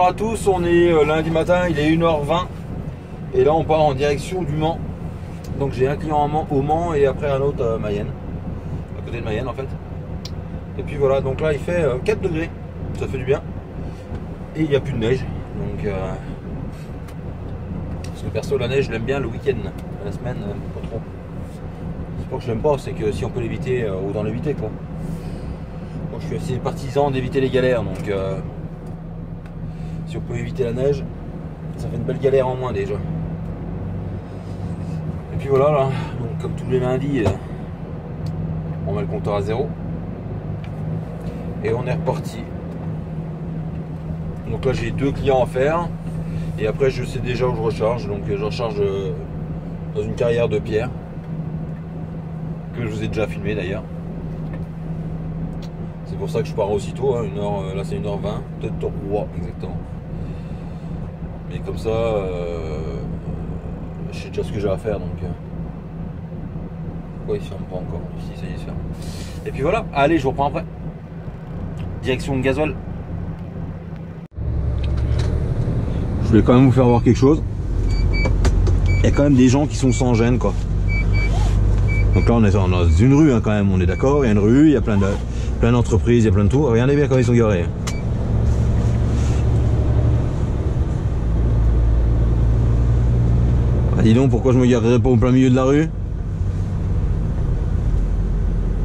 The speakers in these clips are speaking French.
bonjour à tous, on est lundi matin, il est 1h20 et là on part en direction du Mans. Donc j'ai un client au Mans et après un autre à Mayenne, à côté de Mayenne en fait. Et puis voilà, donc là il fait 4 degrés, ça fait du bien. Et il n'y a plus de neige, donc parce que perso la neige je l'aime bien le week-end, la semaine pas trop. C'est pas que je l'aime pas, c'est que si on peut l'éviter, autant l'éviter quoi. Moi je suis assez partisan d'éviter les galères, donc si on peut éviter la neige, ça fait une belle galère en moins déjà. Et puis voilà, là, donc comme tous les lundis, on met le compteur à 0 et on est reparti. Donc là j'ai 2 clients à faire et après je sais déjà où je recharge, donc je recharge dans une carrière de pierre que je vous ai déjà filmé d'ailleurs. C'est pour ça que je pars aussitôt, hein, là c'est 1h20, peut-être 3 exactement. Mais comme ça, je sais déjà ce que j'ai à faire, donc... Pourquoi il se ferme pas encore? Si, ça y est, il se ferme. Et puis voilà, allez, je vous reprends après. Direction de gasoil. Je voulais quand même vous faire voir quelque chose. Il y a quand même des gens qui sont sans gêne, quoi. Donc là, on est dans une rue, hein, quand même, on est d'accord. Il y a une rue, il y a plein d'entreprises, il y a plein de tout. Regardez bien comment ils sont garés. Dis donc, pourquoi je me garerais pas au plein milieu de la rue?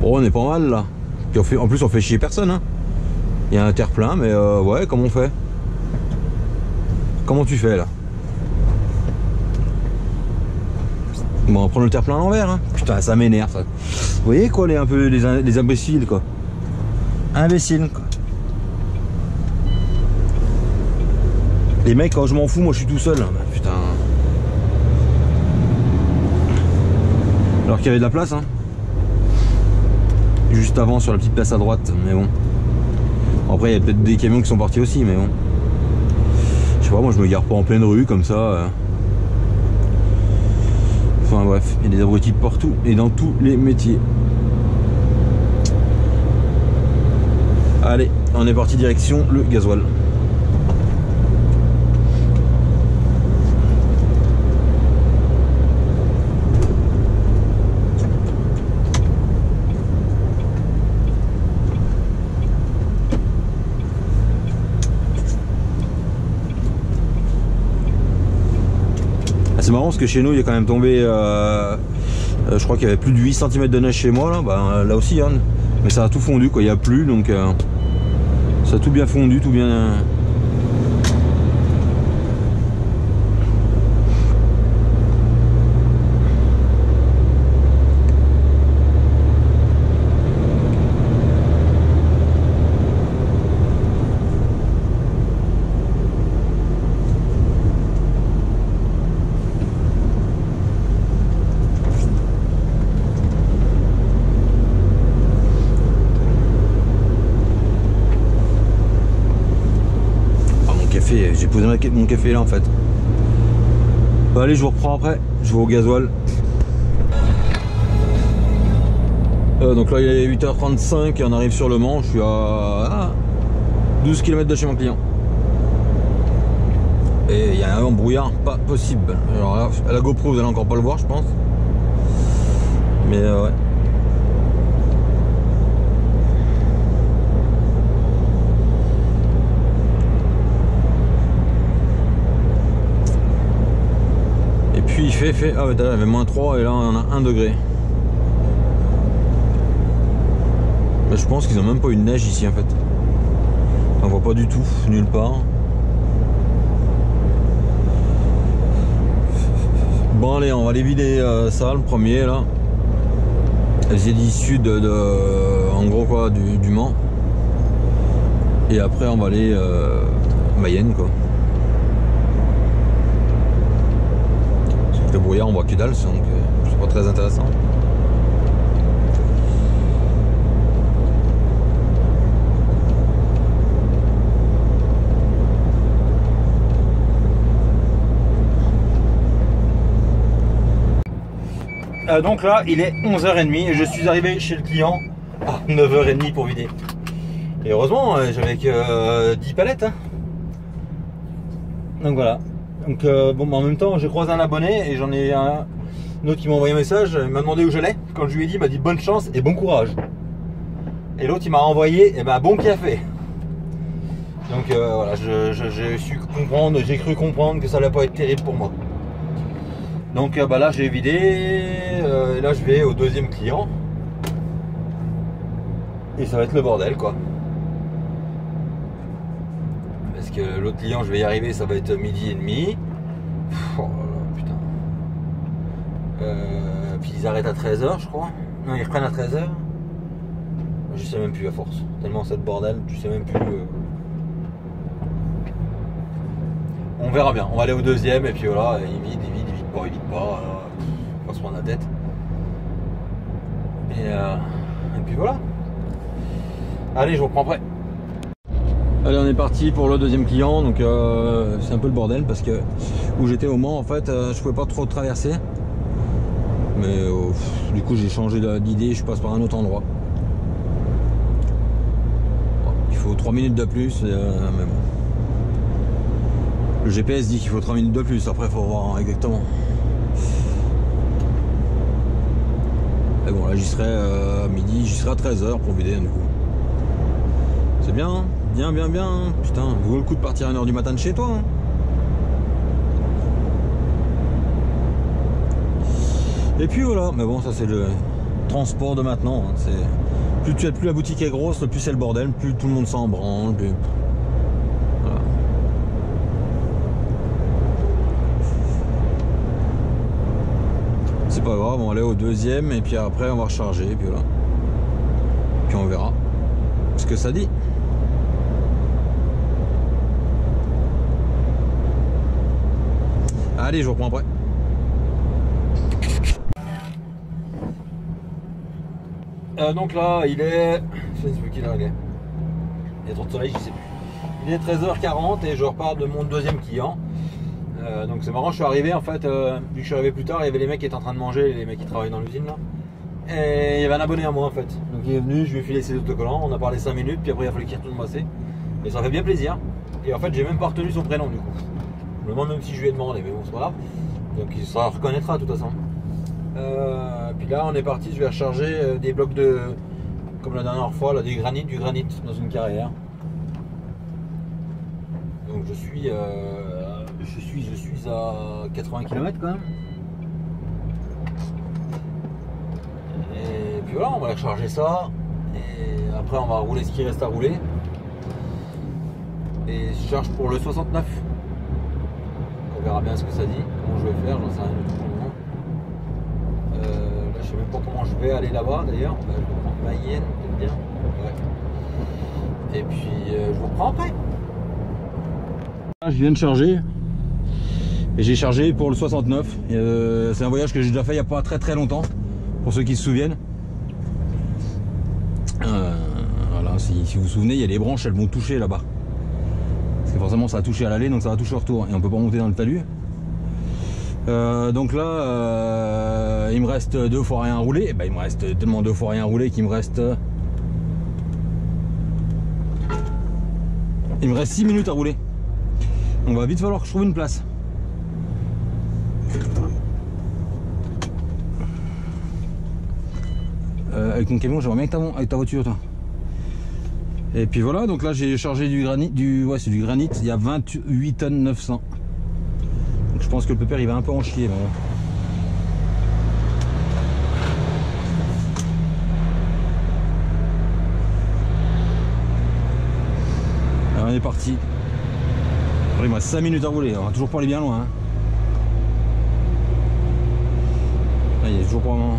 Bon, on est pas mal là. Puis en plus, on fait chier personne. Hein. Il y a un terre-plein, mais ouais, comment on fait? Comment tu fais là? Bon, on va prendre le terre-plein à l'envers. Hein. Putain, ça m'énerve ça. Vous voyez quoi, un peu les imbéciles quoi? Imbéciles quoi. Les mecs, quand je m'en fous, moi je suis tout seul. Bah, putain. Alors qu'il y avait de la place, hein. Juste avant sur la petite place à droite, mais bon. Après il y a peut-être des camions qui sont partis aussi, mais bon. Je sais pas, moi je me gare pas en pleine rue comme ça. Enfin bref, il y a des abrutis partout et dans tous les métiers. Allez, on est parti direction le gasoil. C'est marrant parce que chez nous il est quand même tombé je crois qu'il y avait plus de 8 cm de neige chez moi là, bah, là aussi hein. Mais ça a tout fondu quoi, il n'y a plus donc ça a tout bien fondu, tout bien. J'ai posé mon café là en fait. Bon, allez, je vous reprends après, je vais au gasoil. Donc là il est 8h35 et on arrive sur le Mans, je suis à 12 km de chez mon client. Et il y a un embrouillard pas possible. Alors là, à la GoPro vous allez encore pas le voir je pense. Mais ouais. Puis il fait ah ouais, il y avait -3 et là on a 1 degré. Mais je pense qu'ils ont même pas eu de neige ici en fait. On voit pas du tout, nulle part. Bon allez, on va aller vider ça le premier là. Les issues en gros quoi du Mans. Et après on va aller Mayenne quoi. Le brouillard on voit que dalle, donc c'est pas très intéressant. Donc là il est 11h30 et je suis arrivé chez le client à 9h30 pour vider. Et heureusement j'avais que 10 palettes hein. Donc voilà. Donc bon, en même temps, j'ai croisé un abonné et j'en ai un autre qui m'a envoyé un message. Il m'a demandé où j'allais. Quand je lui ai dit, il m'a dit bonne chance et bon courage. Et l'autre, il m'a renvoyé bon café. Donc voilà, j'ai su comprendre, j'ai cru comprendre que ça allait pas être terrible pour moi. Donc là, j'ai vidé. Et là, je vais au deuxième client. Et ça va être le bordel, quoi. Parce que l'autre client, je vais y arriver, ça va être 12h30. Oh là là, putain. Puis ils arrêtent à 13h, je crois. Non, ils reprennent à 13h. Je sais même plus à force. Tellement cette bordel, je sais même plus. On verra bien. On va aller au deuxième et puis voilà, il vide pas. On va se prendre la tête. Et puis voilà. Allez, je vous reprends après. Allez, on est parti pour le deuxième client. Donc c'est un peu le bordel parce que où j'étais au Mans, en fait, je pouvais pas trop traverser. Mais du coup, j'ai changé d'idée. Je passe par un autre endroit. Il faut 3 minutes de plus. Mais bon. Le GPS dit qu'il faut 3 minutes de plus. Après, il faut voir exactement. Et bon, là, j'y serai à midi. J'y serai à 13h pour vider du coup. C'est bien, hein, bien. Putain, vaut le coup de partir à 1h du matin de chez toi. Hein. Et puis voilà, mais bon, ça c'est le transport de maintenant. Hein. Plus la boutique est grosse, plus c'est le bordel, plus tout le monde s'en branle. Plus... Voilà. C'est pas grave, on va aller au deuxième et puis après on va recharger. Et puis voilà. Puis on verra ce que ça dit. Allez, je vous reprends après. Donc là, il est... Je sais plus quelle heure il est. Il y a trop de soleil, je sais plus. Il est 13h40 et je repars de mon deuxième client. Donc c'est marrant, je suis arrivé en fait, vu que je suis arrivé plus tard, il y avait les mecs qui étaient en train de manger, les mecs qui travaillent dans l'usine là. Et il y avait un abonné à moi en fait. Donc il est venu, je lui ai filé ses autocollants, on a parlé 5 minutes, puis après il a fallu qu'il retourne masser. Et ça fait bien plaisir. Et en fait, j'ai même pas retenu son prénom du coup. Je me demande même si je lui ai demandé, mais bon, c'est pas grave. Donc il se reconnaîtra de toute façon. Puis là, on est parti, je vais recharger des blocs de, comme la dernière fois, là, du granit dans une carrière. Donc je suis à 80 km quand même. Et puis voilà, on va recharger ça. Et après, on va rouler ce qui reste à rouler. Et je charge pour le 69. On verra bien ce que ça dit, comment je vais faire, j'en sais rien du tout pour le moment. Là, je sais même pas comment je vais aller là-bas d'ailleurs. Je vais prendre Mayenne, peut-être bien. Ouais. Et puis, je vous reprends après. Là, je viens de charger. Et j'ai chargé pour le 69. C'est un voyage que j'ai déjà fait il n'y a pas très longtemps. Pour ceux qui se souviennent. Voilà, si vous vous souvenez, il y a les branches, elles vont toucher là-bas. Parce que forcément ça a touché à l'aller, donc ça va toucher au retour. Et on peut pas monter dans le talus. Donc là, il me reste 2 fois rien roulé. Il me reste tellement 2 fois rien roulé qu'il me reste... Il me reste 6 minutes à rouler. Donc va vite falloir que je trouve une place. Avec mon camion, j'aimerais bien que avec ta voiture, toi. Et puis voilà, donc là j'ai chargé du granit, ouais c'est du granit, il y a 28 tonnes 900. Donc je pense que le pépère il va un peu en chier. Mais bon. Alors on est parti. Alors, il me reste 5 minutes à rouler, on va toujours pas aller bien loin. Hein. Là, il est toujours pas vraiment...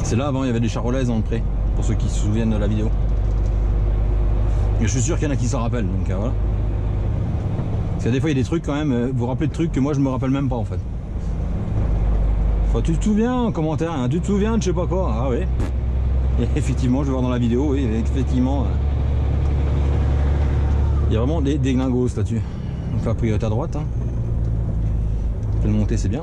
C'est là avant il y avait des charolaises dans le pré, pour ceux qui se souviennent de la vidéo. Mais je suis sûr qu'il y en a qui s'en rappellent, donc voilà. Parce que des fois il y a des trucs quand même, vous vous rappelez de trucs que moi je me rappelle même pas en fait. Enfin, tu te souviens en commentaire, hein, tu te souviens de je sais pas quoi, ah oui. Et effectivement, je vais voir dans la vidéo, oui, effectivement. Il y a vraiment des glingos là-dessus. Donc la priorité à droite. Hein. Je vais le monter, c'est bien.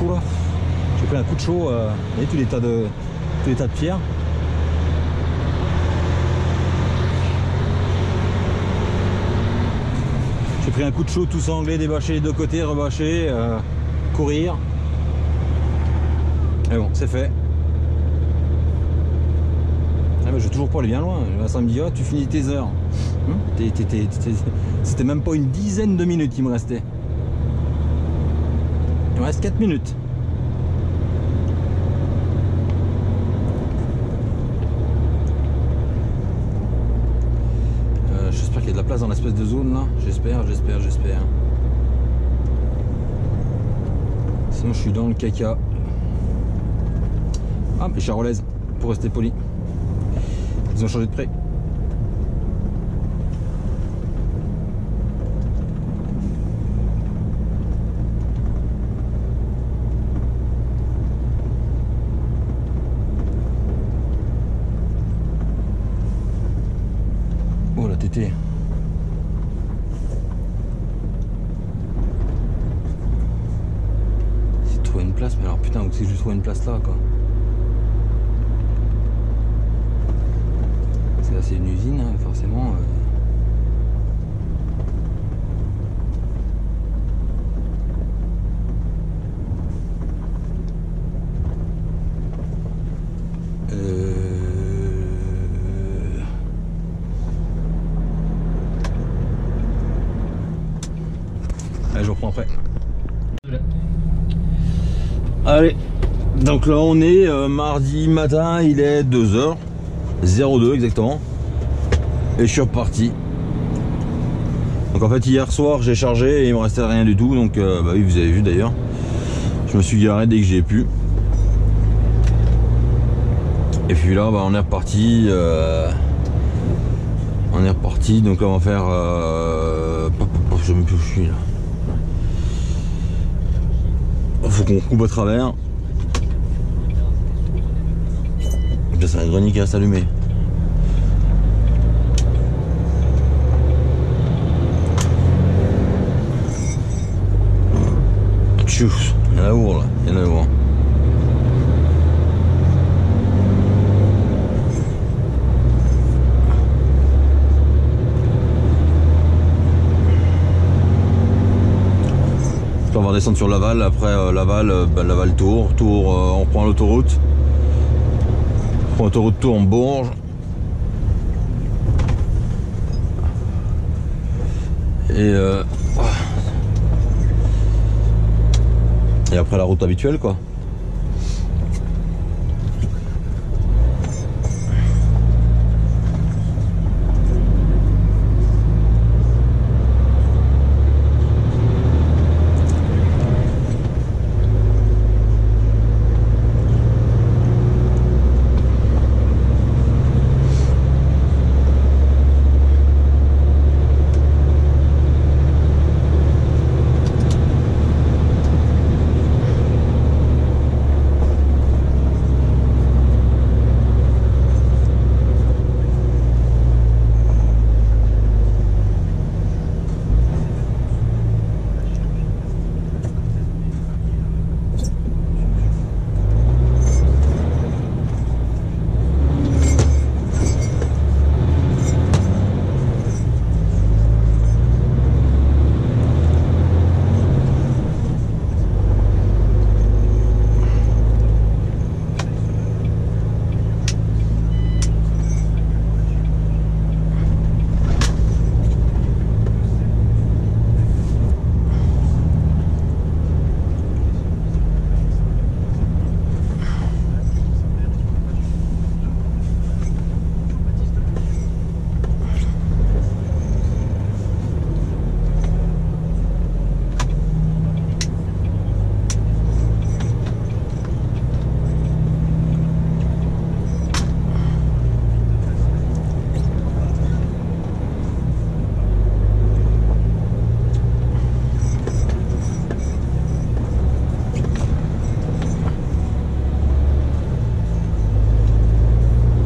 chaud là. J'ai pris un coup de chaud. Vous voyez tous les tas de pierres. J'ai pris un coup de chaud tout sanglé, débâché les deux côtés, rebâché, courir. Et bon, c'est fait. Ah mais je vais toujours pas aller bien loin. Ça me dit, oh, tu finis tes heures. C'était même pas une dizaine de minutes qu'il me restait. Il me reste 4 minutes. J'espère qu'il y a de la place dans l'espèce de zone là. J'espère. Sinon je suis dans le caca. Ah, mais charolaise, pour rester poli. Ils ont changé de prix. Oh la tétée. J'ai trouvé une place, mais alors putain, où c'est que je trouve une place là quoi. C'est une usine, hein, forcément. Allez, je reprends après. Allez, donc là on est mardi matin, il est 2h02 exactement. Et je suis reparti. Donc en fait hier soir j'ai chargé et il me restait rien du tout. Donc bah oui, vous avez vu d'ailleurs. Je me suis garé dès que j'ai pu. Et puis là bah, on est reparti. Donc là on va faire je sais même plus où je suis là. Faut qu'on coupe à travers. Et puis c'est un grenier qui reste allumé. Il y en a où là? Il y en a où? On va descendre sur Laval, après Laval Tours, on prend l'autoroute. On prend l'autoroute Tours en Bourges. Et après la route habituelle quoi.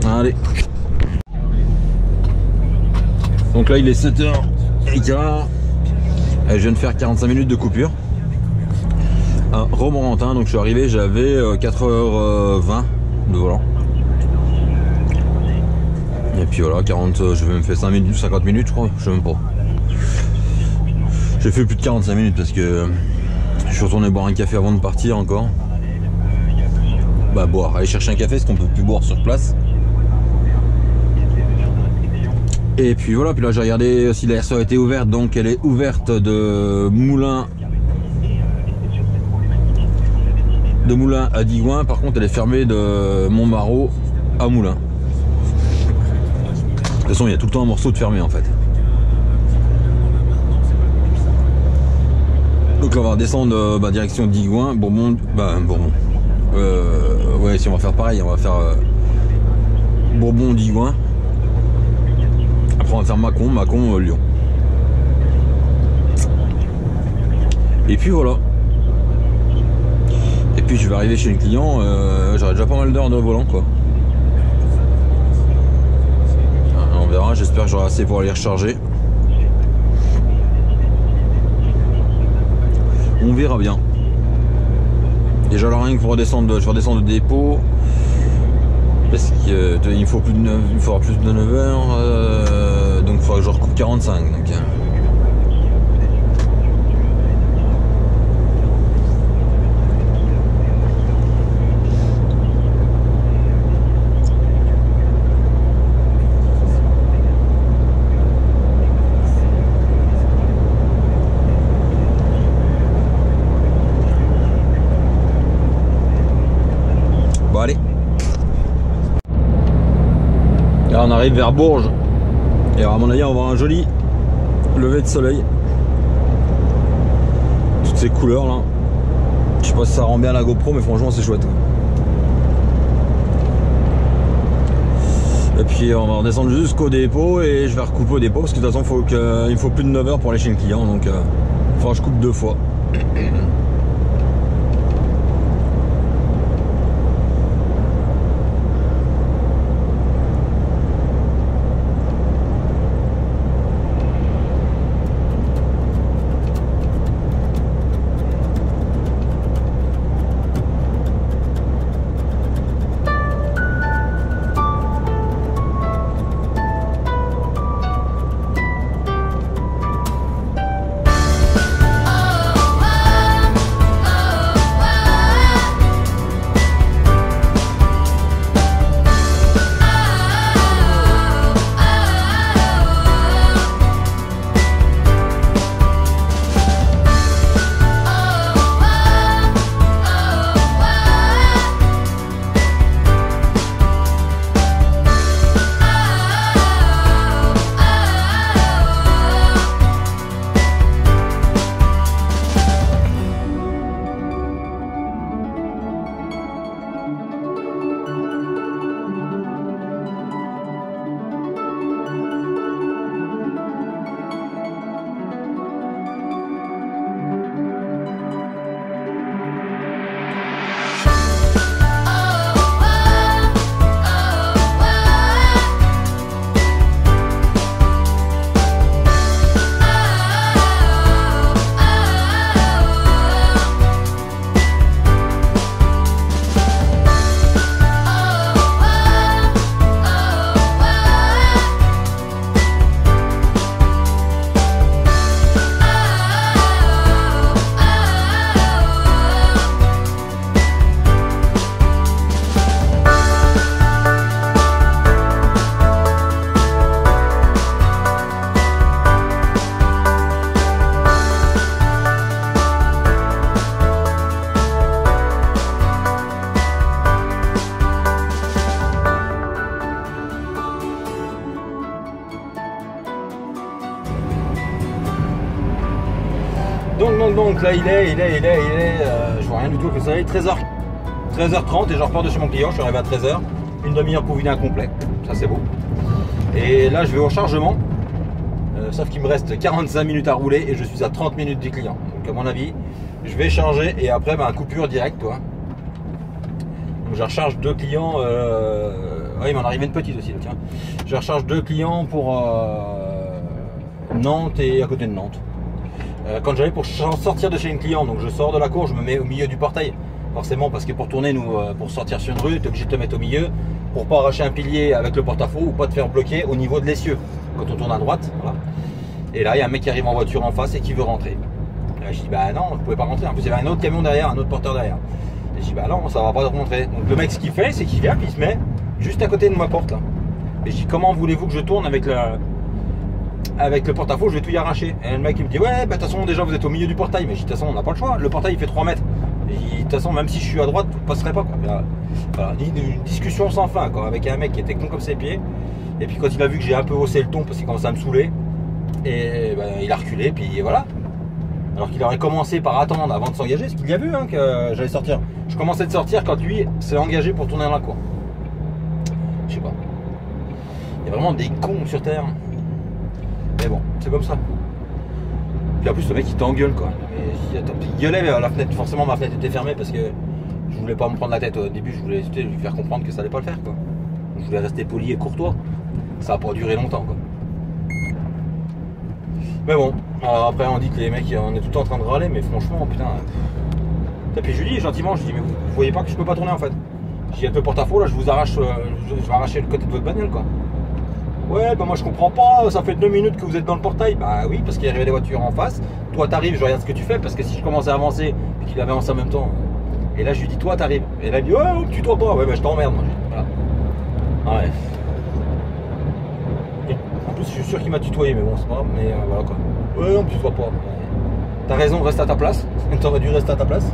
Allez. Donc là il est 7h15. Et je viens de faire 45 minutes de coupure. à Romorantin. Donc je suis arrivé, j'avais 4h20 de volant. Et puis voilà, 40, je vais me faire 5 minutes, 50 minutes je crois, je sais même pas. J'ai fait plus de 45 minutes parce que je suis retourné boire un café avant de partir encore. Bah boire, aller chercher un café parce qu'on peut plus boire sur place. Et puis voilà, puis là j'ai regardé si la RSO a été ouverte, donc elle est ouverte de Moulins à Digoin, par contre elle est fermée de Montmarault à Moulins. De toute façon il y a tout le temps un morceau de fermé en fait. Donc là on va descendre direction Digoin, Bourbon. Ouais, si on va faire pareil, on va faire Bourbon Digoin. Après on va faire Mâcon, Lyon. Et puis voilà. Et puis je vais arriver chez le client, j'aurai déjà pas mal d'heures de volant quoi. On verra, j'espère que j'aurai assez pour aller recharger. On verra bien. Déjà là, rien que pour redescendre, je vais redescendre de dépôt. Parce qu'il faut plus de 9, il faudra plus de 9 heures. Donc il faudra que je recoupe 45. Donc. Bon allez. Là on arrive vers Bourges. Et alors, à mon avis on va avoir un joli lever de soleil. Toutes ces couleurs là. Je sais pas si ça rend bien la GoPro mais franchement c'est chouette. Et puis on va redescendre jusqu'au dépôt et je vais recouper au dépôt parce que de toute façon il me faut plus de 9 heures pour aller chez le client, donc il faudra que je coupe 2 fois. Donc là il est, je vois rien du tout que ça est 13h30 et je repars de chez mon client, je suis arrivé à 13h, une demi-heure pour vider un complet, ça c'est beau. Et là je vais au chargement, sauf qu'il me reste 45 minutes à rouler et je suis à 30 minutes du client. Donc à mon avis, je vais charger et après coupure directe quoi. Donc je recharge 2 clients, il m'en arrive une petite aussi là, tiens. Je recharge 2 clients pour Nantes et à côté de Nantes. quand j'allais pour sortir de chez un client, donc je sors de la cour, je me mets au milieu du portail, forcément, parce que pour tourner, nous, pour sortir sur une rue, tu es obligé de te mettre au milieu pour pas arracher un pilier avec le porte-à-faux ou pas te faire bloquer au niveau de l'essieu quand on tourne à droite. Voilà. Et là, il y a un mec qui arrive en voiture en face et qui veut rentrer. Et là, je dis bah non, vous pouvez pas rentrer. En plus, il y avait un autre camion derrière, un autre porteur derrière. Et je dis bah non, ça va pas rentrer. Donc le mec, ce qu'il fait, c'est qu'il vient puis il se met juste à côté de ma porte là. Et je dis comment voulez-vous que je tourne avec le porte-à-faux, je vais tout y arracher. Et le mec il me dit ouais, bah de toute façon déjà vous êtes au milieu du portail. Mais je dis de toute façon on n'a pas le choix, le portail il fait 3 mètres. Et de toute façon même si je suis à droite, vous ne passerez pas quoi. Voilà, une discussion sans fin quoi, avec un mec qui était con comme ses pieds. Et puis quand il a vu que j'ai un peu haussé le ton parce qu'il commençait à me saouler, et ben, il a reculé, puis voilà. Alors qu'il aurait commencé par attendre avant de s'engager, parce qu'il y a vu hein, que j'allais sortir. Je commençais de sortir quand lui s'est engagé pour tourner dans la cour. Je sais pas. Il y a vraiment des cons sur terre. Mais bon, c'est comme ça. Puis en plus, le mec il t'engueule quoi. Il gueulait la fenêtre. Forcément, ma fenêtre était fermée parce que je voulais pas me prendre la tête au début. Je voulais lui faire comprendre que ça allait pas le faire quoi. Je voulais rester poli et courtois. Ça a pas duré longtemps quoi. Mais bon, alors après on dit que les mecs, on est tout le temps en train de râler, mais franchement, putain. Et puis je lui dis gentiment, je lui dis mais vous voyez pas que je peux pas tourner en fait. Je dis avec le porte-à-faux là, je vous arrache, je vais arracher le côté de votre bagnole quoi. Ouais, bah moi je comprends pas, ça fait 2 minutes que vous êtes dans le portail. Bah oui, parce qu'il y avait des voitures en face. Toi t'arrives, je regarde ce que tu fais, parce que si je commence à avancer, et qu'il avance en même temps. Et là je lui dis toi t'arrives. Et là il me dit ouais, tu tournes pas. Ouais, bah je t'emmerde moi. Voilà. Ouais. En plus, je suis sûr qu'il m'a tutoyé, mais bon, c'est pas grave, mais voilà quoi. Ouais, non, tu tutoies pas. T'as raison, reste à ta place. T'aurais dû rester à ta place.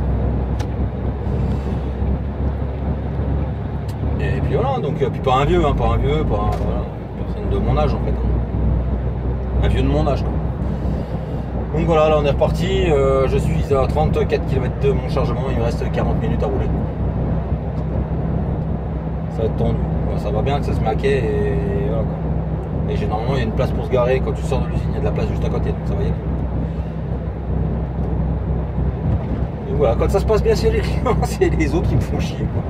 Et puis voilà, donc, puis pas un vieux, hein, pas voilà, personne de mon âge en fait. Hein. Un vieux de mon âge quoi. Donc voilà, là on est reparti. Je suis à 34 km de mon chargement, il me reste 40 minutes à rouler. Ça va être tendu. Bon, ça va bien que ça se maquait et voilà quoi. Et généralement il y a une place pour se garer quand tu sors de l'usine, il y a de la place juste à côté, donc ça va y aller. Donc voilà, quand ça se passe bien c'est les clients, c'est les autres qui me font chier quoi.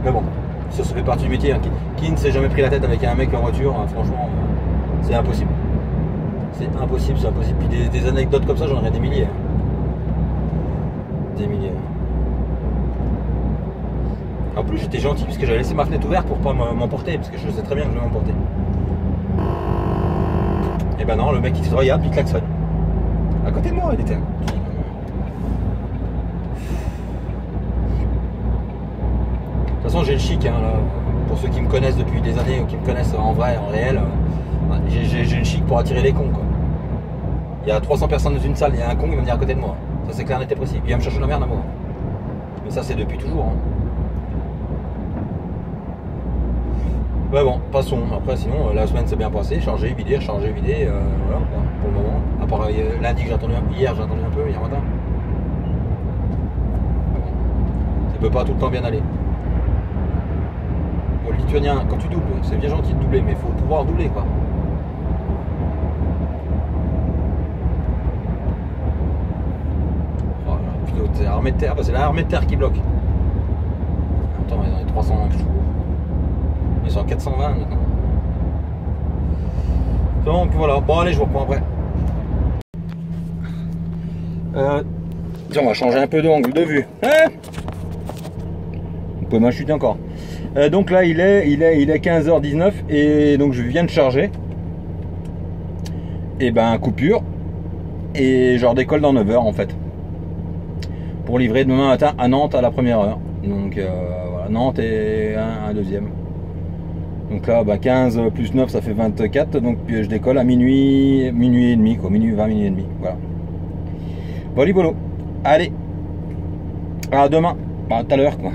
Mais bon, ça fait partie du métier, hein. Qui ne s'est jamais pris la tête avec un mec en voiture, hein, franchement, c'est impossible. C'est impossible, c'est impossible. Puis des anecdotes comme ça, j'en aurais des milliers. Hein. Des milliers. En plus j'étais gentil parce que j'avais laissé ma fenêtre ouverte pour pas m'emporter, parce que je sais très bien que je vais m'emporter. Et ben non, le mec il se regarde puis il klaxonne. À côté de moi il était. De toute façon j'ai le chic hein, là. Pour ceux qui me connaissent depuis des années ou qui me connaissent en vrai, en réel, j'ai le chic pour attirer les cons quoi. Il y a 300 personnes dans une salle, il y a un con qui va venir à côté de moi. Ça c'est clair, net et précis. Il va me chercher la merde à moi. Mais ça c'est depuis toujours. Hein. Ouais bon, passons. Après sinon la semaine s'est bien passée, chargé, vidé, voilà quoi, pour le moment. À part lundi que j'ai attendu hier j'ai attendu un peu, hier matin. Ça peut pas tout le temps bien aller. Bon, le lituanien, quand tu doubles, c'est bien gentil de doubler, mais il faut pouvoir doubler quoi. Oh là, putain, c'est l'armée de terre, bah, c'est l'armée de terre qui bloque. Attends, ils ont les 300 chevaux. Ils sont à 420 maintenant. Donc voilà, bon allez je vous reprends après. Tiens, on va changer un peu d'angle de vue. Hein, vous pouvez m'acheter encore. Donc là il est 15h19 et donc je viens de charger. Et ben coupure. Et je redécolle dans 9h en fait. Pour livrer demain matin à Nantes à la première heure. Donc voilà, Nantes et un deuxième. Donc là, bah 15 plus 9, ça fait 24. Donc puis je décolle à minuit et demi, quoi. Minuit 20, minuit et demi. Voilà. Voilà. Allez. À demain. Bah, tout à l'heure, quoi.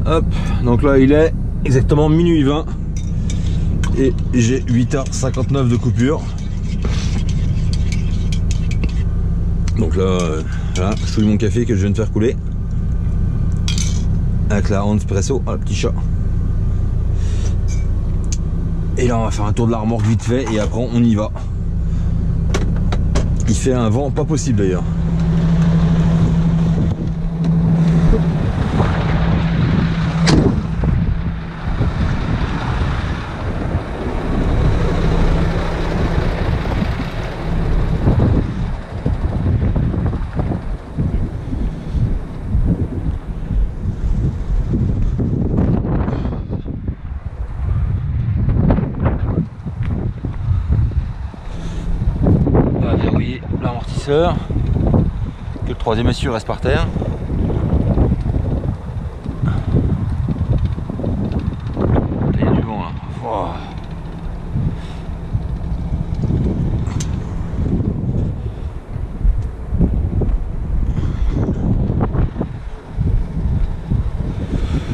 Hop. Donc là, il est exactement minuit 20. Et j'ai 8h59 de coupure. Donc là, voilà, je fouille mon café que je viens de faire couler. Avec la Honda Espresso, le petit chat. Et là on va faire un tour de la remorque vite fait et après on y va. Il fait un vent pas possible d'ailleurs. l'ascenseur, que le troisième essieu reste par terre. Il y a du vent là. Oh.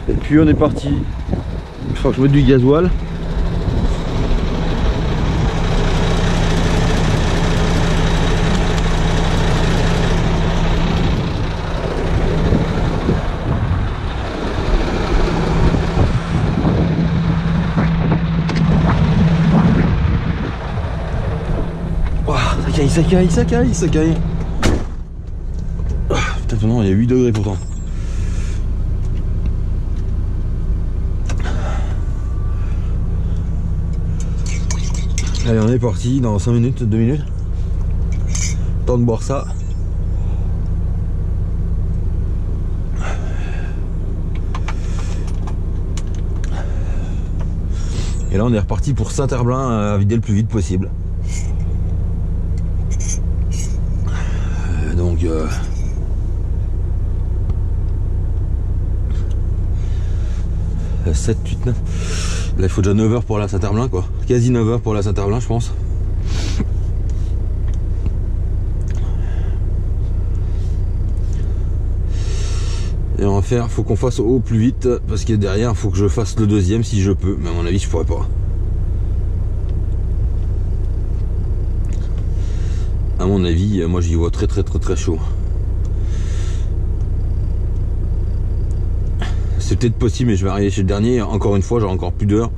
Et puis on est parti. Il faut que je mette du gasoil. Ça caille. Putain, non, il y a 8 degrés pourtant. Allez, on est parti dans 5 minutes, 2 minutes. Temps de boire ça. Et là, on est reparti pour Saint-Herblain à vider le plus vite possible. Donc 7, 8, 9. Là il faut déjà 9 h pour la Saint-Herblain quoi. Quasi 9 h pour la Saint-Herblain je pense. Et on va faire, faut qu'on fasse au plus vite parce que derrière il faut que je fasse le deuxième si je peux. Mais à mon avis je pourrais pas. À mon avis, moi j'y vois très chaud. C'est peut-être possible, mais je vais arriver chez le dernier. Encore une fois, j'aurai encore plus d'heures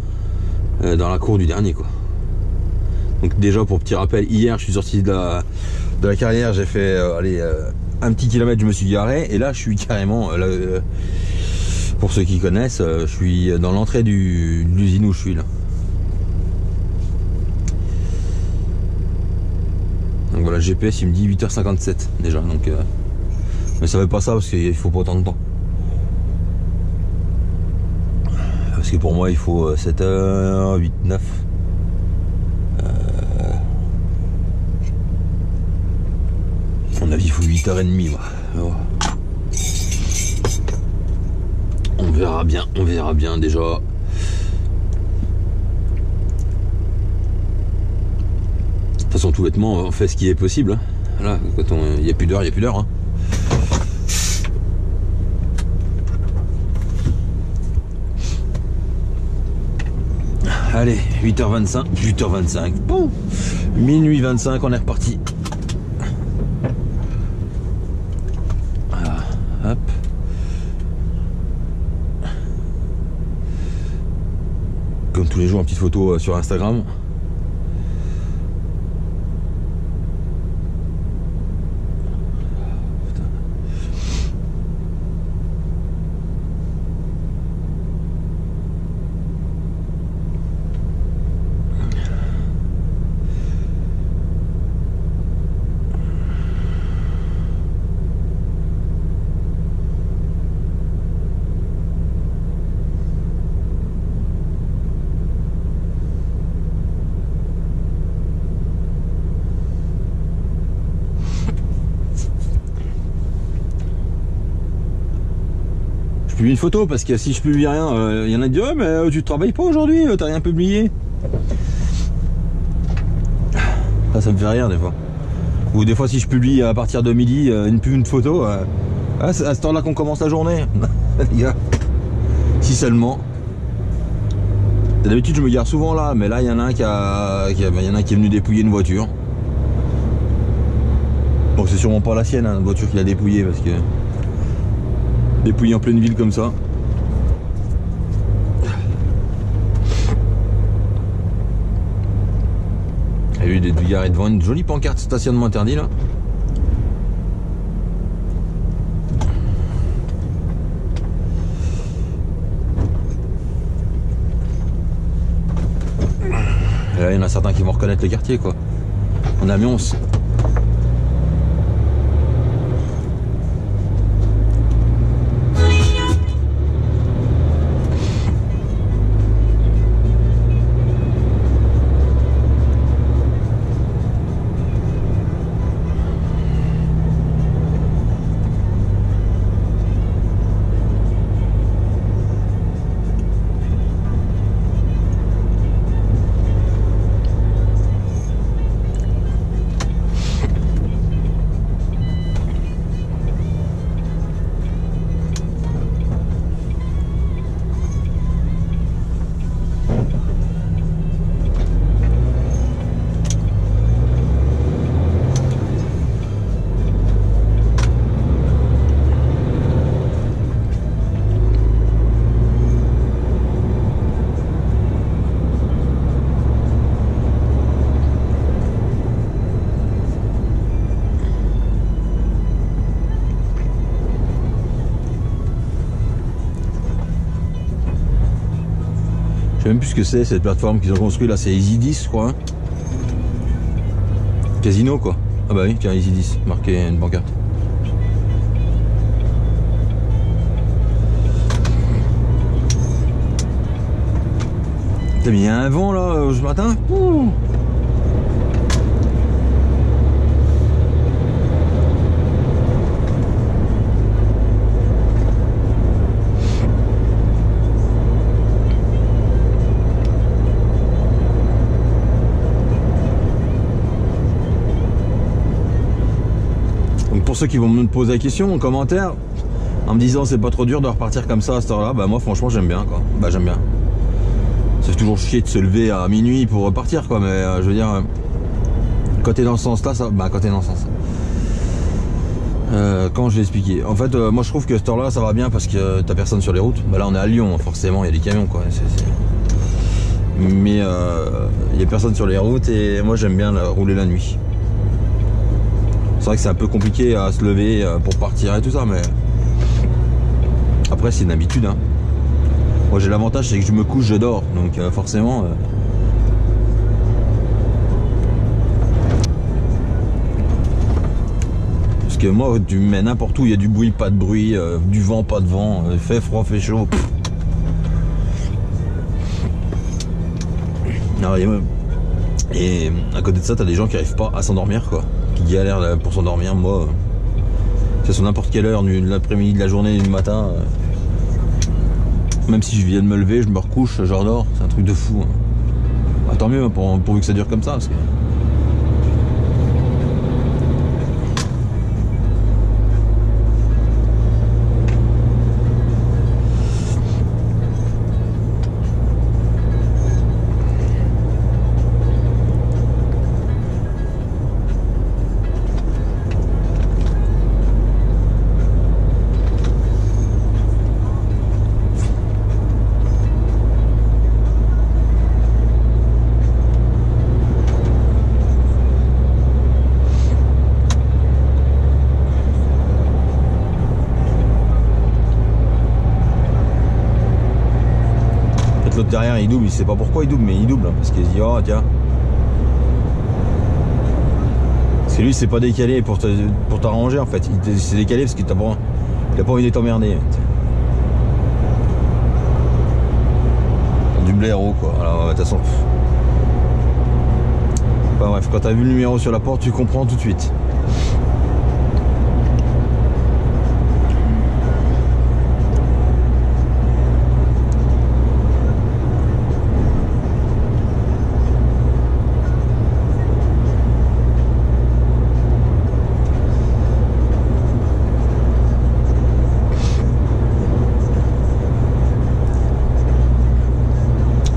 dans la cour du dernier, quoi. Donc déjà, pour petit rappel, hier, je suis sorti de la carrière, j'ai fait un petit kilomètre, je me suis garé, et là, je suis carrément, pour ceux qui connaissent, je suis dans l'entrée de l'usine où je suis là. Donc voilà, GPS il me dit 8h57 déjà, donc mais ça veut pas ça parce qu'il faut pas autant de temps. Parce que pour moi il faut 7h, 8, 9. À mon avis il faut 8h30. Ouais. On verra bien déjà. De toute façon, tout bêtement, on fait ce qui est possible. Hein. Là, quand il n'y a plus d'heure, il n'y a plus d'heure. Hein. Allez, 8h25. Bon, minuit 25, on est reparti. Voilà, hop. Comme tous les jours, une petite photo sur Instagram. Je publie une photo parce que si je publie rien, il y en a qui disent ouais, mais tu travailles pas aujourd'hui, t'as rien publié. Ça me fait rire des fois. Ou des fois si je publie à partir de midi une photo, c'est à ce temps là qu'on commence la journée. Les gars, si seulement. D'habitude je me gare souvent là, mais là il y en a un qui est venu dépouiller une voiture. Bon, c'est sûrement pas la sienne, hein, une voiture qu'il a dépouillée parce que dépouillé en pleine ville comme ça. Il y a eu des garés devant une jolie pancarte stationnement interdit là. Et là il y en a certains qui vont reconnaître le quartier quoi. On a Amiens. sais même plus ce que c'est cette plateforme qu'ils ont construit là, c'est Easy 10 je crois. Hein. Casino quoi. Ah bah oui, tiens, Easy 10, marqué une pancarte. T'as mis un vent là ce matin. Ouh. Donc pour ceux qui vont me poser la question en commentaire en me disant c'est pas trop dur de repartir comme ça à cette heure là, bah moi franchement j'aime bien quoi. Bah j'aime bien. Ça fait toujours chier de se lever à minuit pour repartir quoi, mais je veux dire quand t'es dans ce sens là, ça, bah quand t'es dans ce sens comment je vais expliquer, en fait moi je trouve que cette heure là ça va bien parce que t'as personne sur les routes. Bah là on est à Lyon, forcément il y a des camions quoi, mais il y a personne sur les routes et moi j'aime bien rouler la nuit. C'est vrai que c'est un peu compliqué à se lever pour partir et tout ça, mais après c'est une habitude hein. Moi j'ai l'avantage c'est que je me couche, je dors, donc forcément parce que moi tu me mets n'importe où, il y a du bruit, pas de bruit, du vent, pas de vent, fait froid, fait chaud. Pff. Alors, et à côté de ça t'as des gens qui arrivent pas à s'endormir quoi, qui galèrent pour s'endormir. Moi c'est sur n'importe quelle heure de l'après-midi, de la journée, du matin, même si je viens de me lever, je me recouche, je redors, c'est un truc de fou hein. Bah, tant mieux pourvu que ça dure comme ça parce que... L'autre derrière il double, il sait pas pourquoi il double, mais il double hein, parce qu'il se dit oh tiens, parce que lui c'est pas décalé pour t'arranger en fait, il s'est décalé parce qu'il a pas envie de t'emmerder. Du blaireau quoi. Alors de toute façon, enfin, bref, quand t'as vu le numéro sur la porte tu comprends tout de suite.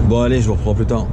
Bon allez, je vous reprends plus tard.